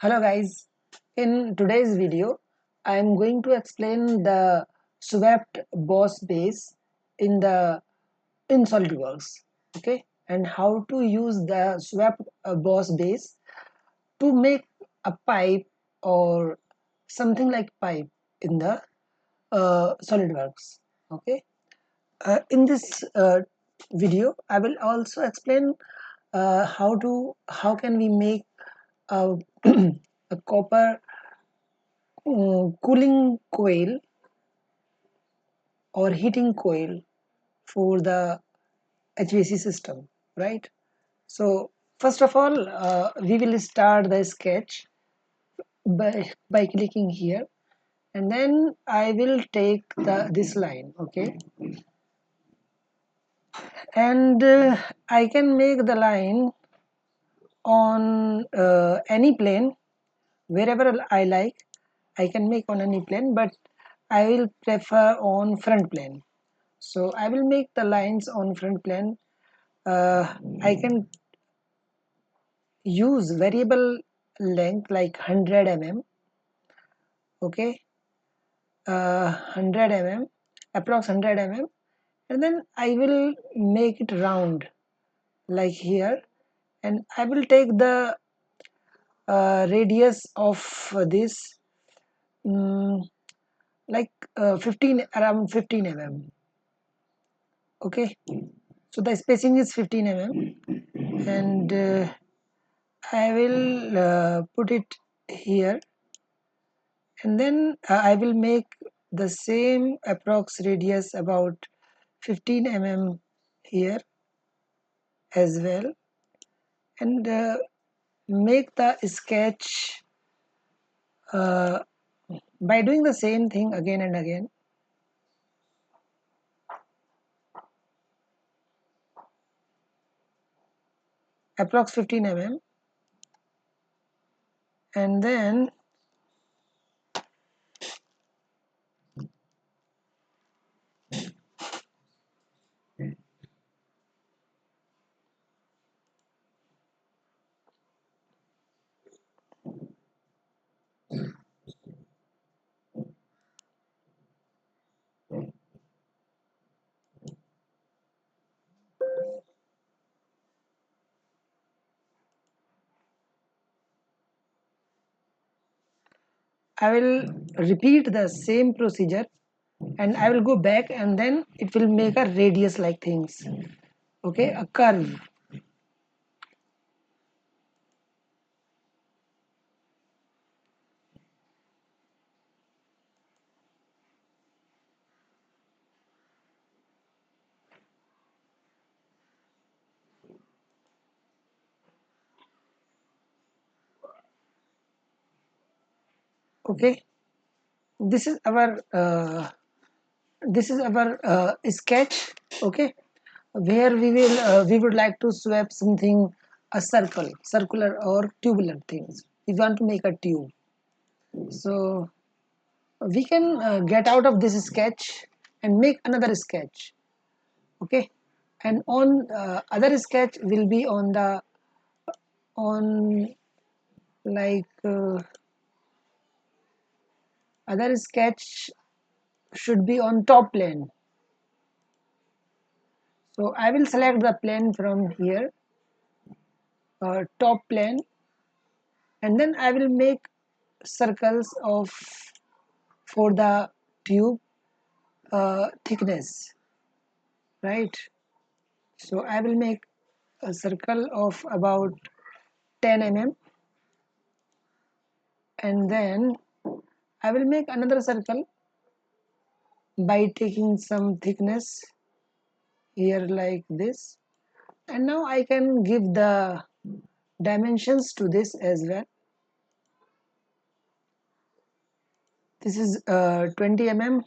Hello guys, in today's video I am going to explain the swept boss base in SolidWorks, okay, and how to use the swept boss base to make a pipe or something like pipe in the SolidWorks, okay. In this video I will also explain how can we make a, a copper cooling coil or heating coil for the HVAC system, right? So first of all, we will start the sketch by clicking here, and then I will take this line, okay, and I can make the line on any plane wherever I like. I can make on any plane, but I will prefer on front plane. So I will make the lines on front plane. I can use variable length like 100 mm, okay, 100 mm, approx 100 mm, and then I will make it round like here, and I will take the radius of this um, like 15 around 15 mm, okay. So the spacing is 15 mm, and I will put it here, and then I will make the same approx radius about 15 mm here as well, and make the sketch uh, by doing the same thing again and again. Approx 15 mm, and then I will repeat the same procedure, and I will go back, and then it will make a radius like things, okay, a curve. Okay, this is our sketch, okay, where we would like to swap something, a circular or tubular things. We want to make a tube, so we can get out of this sketch and make another sketch, okay, and on other sketch will be on the on like other sketch should be on top plane. So I will select the plane from here, top plane, and then I will make circles of for the tube thickness, right? So I will make a circle of about 10 mm, and then I will make another circle by taking some thickness here like this, and now I can give the dimensions to this as well. This is 20 mm,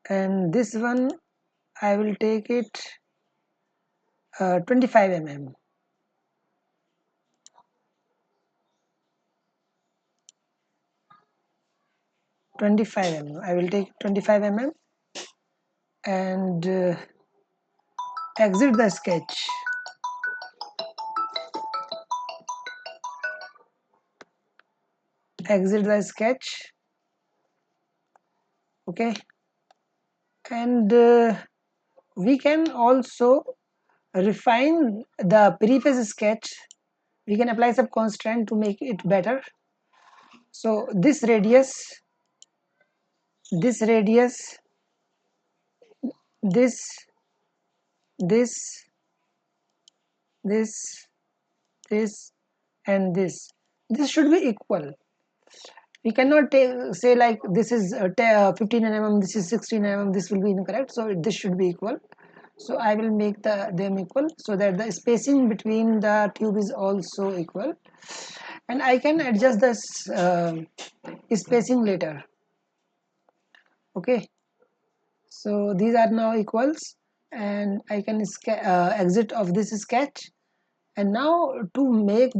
and this one I will take it 25 mm. 25 mm. I will take 25 mm and exit the sketch. exit the sketch. Okay, and we can also refine the previous sketch. We can apply some constraint to make it better. So this radius, this this this this and this should be equal. We cannot say like this is 15 mm, this is 16 mm, this will be incorrect, so this should be equal. So I will make them equal so that the spacing between the tube is also equal, and I can adjust this spacing later. Okay, so these are now equals, and I can exit of this sketch. And now to make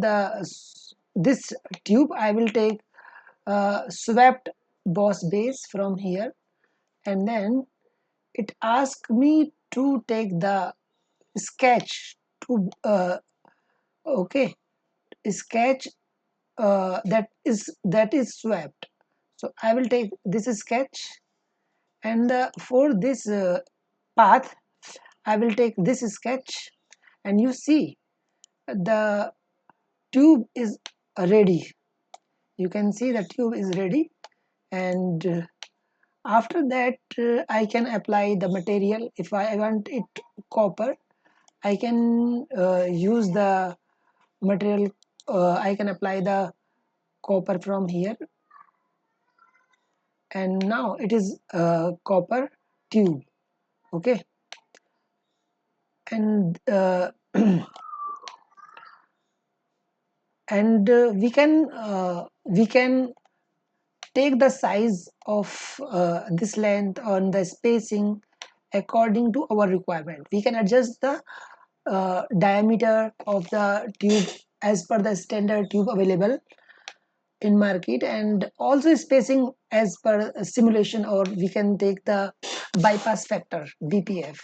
this tube, I will take swept boss base from here, and then it asks me to take the sketch to okay, sketch that is swept. So I will take this sketch, and for this path I will take this sketch, and you see the tube is ready. You can see the tube is ready, and after that I can apply the material. If I want it copper, I can use the material. I can apply the copper from here, and now it is copper tube. Okay, and and we can take the size of this length on the spacing according to our requirement. We can adjust the diameter of the tube as per the standard tube available in market, and also spacing as per simulation, or we can take the bypass factor BPF.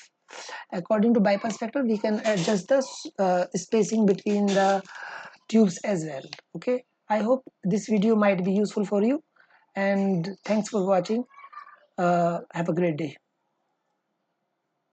According to bypass factor, we can adjust the spacing between the tubes as well. Okay, I hope this video might be useful for you, and thanks for watching. Have a great day.